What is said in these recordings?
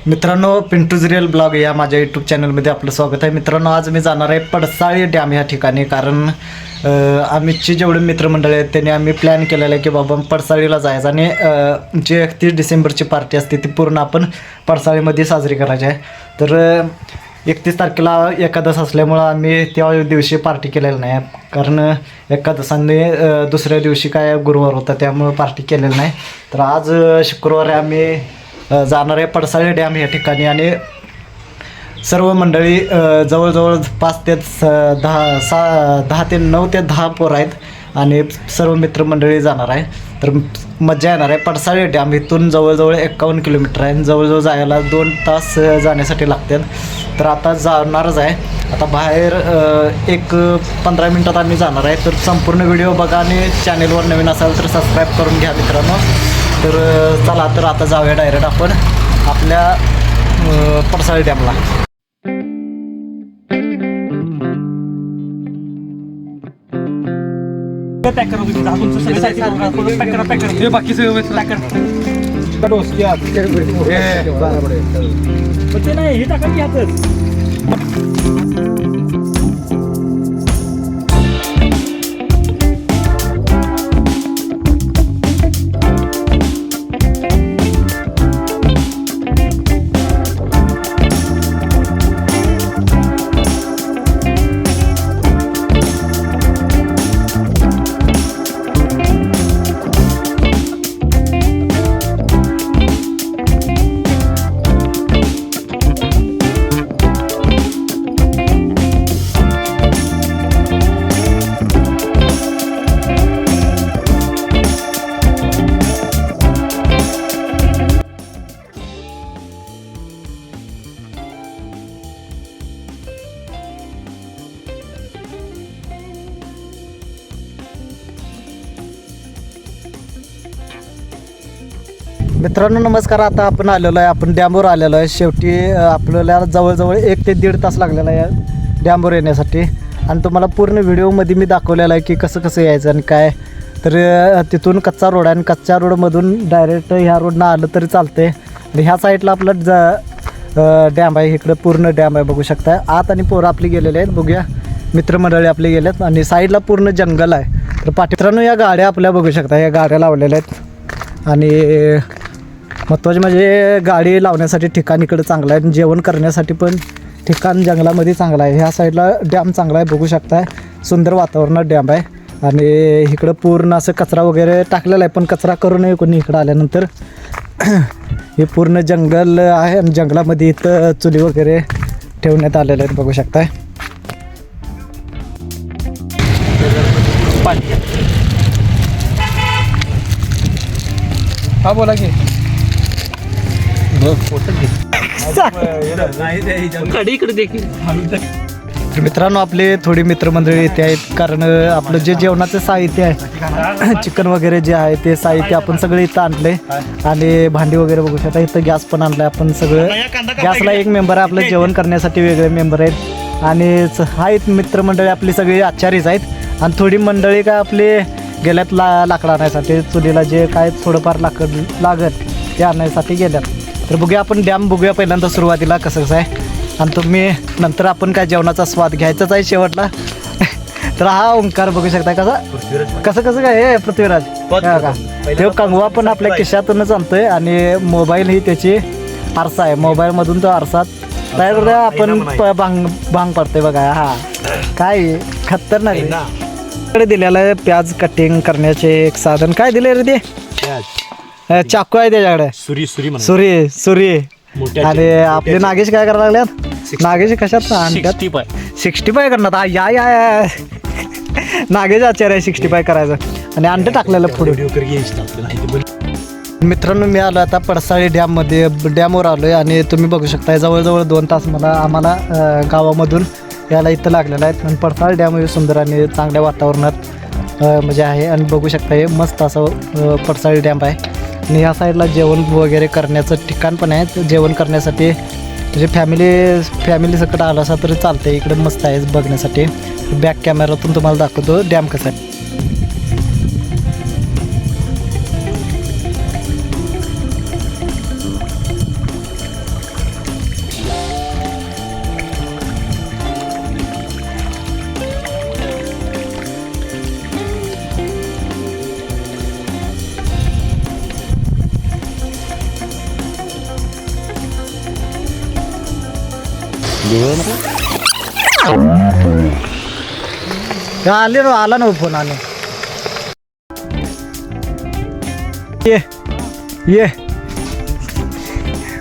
मित्रांनो, पिंटूज real blog या माझ्या यूट्यूब चॅनलमध्ये आपलं स्वागत आहे. मित्रांनो, आज मी जाणार आहे पडसाळी डॅम या ठिकाणी. कारण आम्हीची जेवढे मित्रमंडळी आहेत त्यांनी आम्ही प्लॅन केलेला आहे की बाबा पडसाळीला जायचं आणि जे 31 डिसेंबरची पार्टी असते ती पूर्ण आपण पडसाळीमध्ये साजरी करायची आहे. तर 31 तारखेला एकादश असल्यामुळं आम्ही त्या दिवशी पार्टी केलेली नाही. कारण एकादशाने दुसऱ्या दिवशी काय गुरुवार होता त्यामुळं पार्टी केलेली नाही. तर आज शुक्रवारी आम्ही जाणार आहे पडसाळी डॅम या ठिकाणी आणि सर्व मंडळी जवळजवळ 5 ते 10 ते 9 ते 10 पोरं आहेत आणि सर्व मित्रमंडळी जाणार आहे. तर मजा येणार आहे. पडसाळी डॅम इथून जवळजवळ 51 किलोमीटर आहे आणि जवळजवळ जायला 2 तास जाण्यासाठी लागतात. तर आता जाणारच आहे. आता बाहेर एक 15 मिनटात आम्ही जाणार आहे. तर संपूर्ण व्हिडिओ बघा आणि चॅनेलवर नवीन असाल तर सबस्क्राईब करून घ्या मित्रांनो. तर चला, तर आता जाऊया डायरेक्ट आपण आपल्या पडसाळी डॅमला. पॅक करा तुम्ही तुमचं सगळं साहित्य पॅक करा हे बाकी सगळं पॅक करा डोस घ्या ते नाही हे टाका की आतच. मित्रांनो नमस्कार. आता आपण आलेलो आहे, आपण डॅमवर आलेलो आहे. शेवटी आपल्याला जवळजवळ 1 ते 1.5 तास लागलेला आहे या डॅमवर येण्यासाठी आणि तुम्हाला पूर्ण व्हिडिओमध्ये मी दाखवलेलं आहे की कसं कसं यायचं आणि काय. तर तिथून कच्चा रोड आहे आणि कच्च्या रोडमधून डायरेक्ट ह्या रोडनं आलं तरी चालते. आणि ह्या साईडला आपलं डॅम आहे. इकडं पूर्ण डॅम आहे बघू शकता. आत आणि पोरं आपली गेलेले आहेत. बघूया मित्रमंडळी आपले गेलेत आणि साईडला पूर्ण जंगल आहे. तर मित्रांनो या गाड्या आपल्या बघू शकता, या गाड्या लावलेल्या आहेत आणि महत्त्वाचे म्हणजे गाडी लावण्यासाठी ठिकाण इकडं चांगलं आहे. जेवण करण्यासाठी पण ठिकाण जंगलामध्ये चांगलं आहे. ह्या साईडला डॅम चांगला आहे बघू शकता. सुंदर वातावरणात डॅम आहे आणि इकडं पूर्ण असं कचरा वगैरे टाकलेला आहे, पण कचरा करू नये कोणी इकडं आल्यानंतर. हे पूर्ण जंगल आहे आणि जंगलामध्ये इथं चुली वगैरे ठेवण्यात आलेले आहेत बघू शकताय. हा बोला की मित्रांनो आपले थोडी मित्रमंडळी इथे आहेत. कारण आपलं जे जेवणाचं साहित्य आहे चिकन वगैरे जे आहे ते साहित्य आपण सगळे इथं आणले आणि भांडी वगैरे बघू शकता. इथं गॅस पण आणलाय आपण सगळं. गॅसला एक मेंबर आहे, आपलं जेवण करण्यासाठी वेगळे मेंबर आहेत आणि आहेत मित्रमंडळी आपली सगळी आचारीच आहेत आणि थोडी मंडळी काय आपली गेल्यात लाकडं आणायसाठी, चुलीला जे काय थोडंफार लाकड लागत ते आणण्यासाठी गेल्यात. तर बघूया आपण डॅम बघूया पहिल्यांदा सुरुवातीला कसं कसं आहे आणि तुम्ही नंतर आपण काय जेवणाचा स्वाद घ्यायचाच आहे शेवटला. तर हा ओंकार बघू शकता कसं कसं काय हे पृथ्वीराज का ते कंगवा पण आपल्या खिशातूनच आणतोय आणि मोबाईल ही त्याची आरसा आहे. मोबाईलमधून तो आरसा तयार करूया आपण. भांग पडते बघा. हा काय खतरनाक कडे दिलेलं आहे प्याज कटिंग करण्याचे एक साधन. काय दिले रे ते? चाकू आहे त्याच्याकडे. सुरी आणि आपले नागेश काय करायला लागल्यात? नागेश कशात आणतात? 65 करणार. या नागेश आचार्य आहे 65 करायचं आणि अंडे टाकलेलं पुढे. मित्रांनो मी आता पडसाळी डॅमवर आलो आहे आणि तुम्ही बघू शकता जवळजवळ 2 तास आम्हाला गावामधून याला इथं लागलेलं आहे. आणि पडसाळी डॅम हे सुंदर आणि चांगल्या वातावरणात म्हणजे आहे आणि बघू शकता हे मस्त असं पडसाळी डॅम आहे. आणि ह्या साईडला जेवण वगैरे करण्याचं ठिकाण पण आहे. जेवण करण्यासाठी म्हणजे फॅमिली सकट आला असा तरी चालतं. इकडे मस्त आहे बघण्यासाठी. बॅक कॅमेरातून तुम्हाला दाखवतो डॅम कसा आहे. आले ना, आला ना फोन आले. ये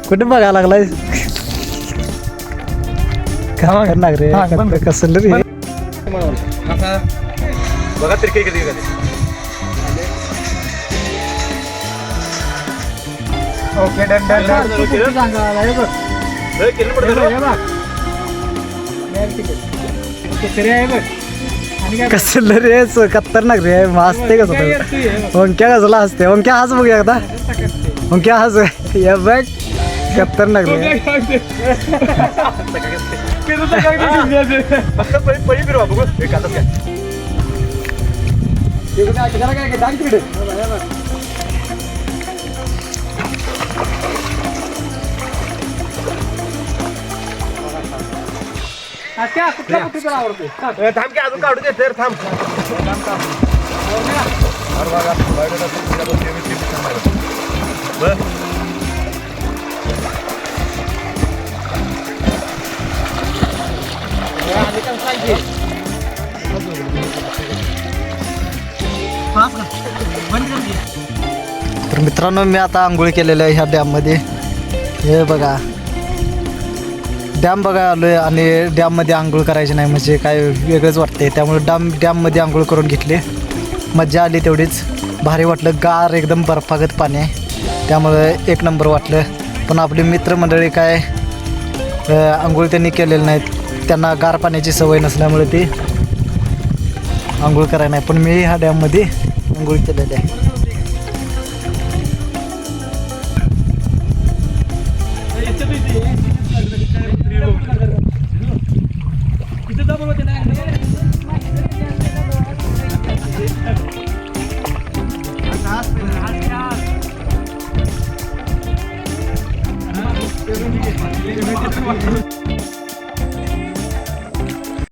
कुठे बघायला लागलाय काय करणार रे कसं रे बघा तरी काही कधी ओके कसं रे खतरनाक रे हसते कसं ओंक्या कसला हसते ओंक्या हस बघ एकदा ओंक्या हस या बघ खतरनाक रे थांब की अजून काढू दे तर थांब तर मित्रांनो मी आता आंघोळ केलेलं आहे ह्या डॅममध्ये हे बघा डॅम बघा आलोय आणि डॅममध्ये आंघोळ करायची नाही म्हणजे काय वेगळंच वाटते त्यामुळे डॅममध्ये आंघोळ करून घेतली मज्जा आली तेवढीच भारी वाटलं गार एकदम बर्फागत पाणी आहे त्यामुळे एक नंबर वाटलं पण आपली मित्रमंडळी काय आंघोळ त्यांनी केलेलं नाहीत त्यांना गार पाण्याची सवय नसल्यामुळे ते आंघोळ करायला नाही पण मी ह्या डॅममध्ये आंघोळ केलेली आहे Thank you.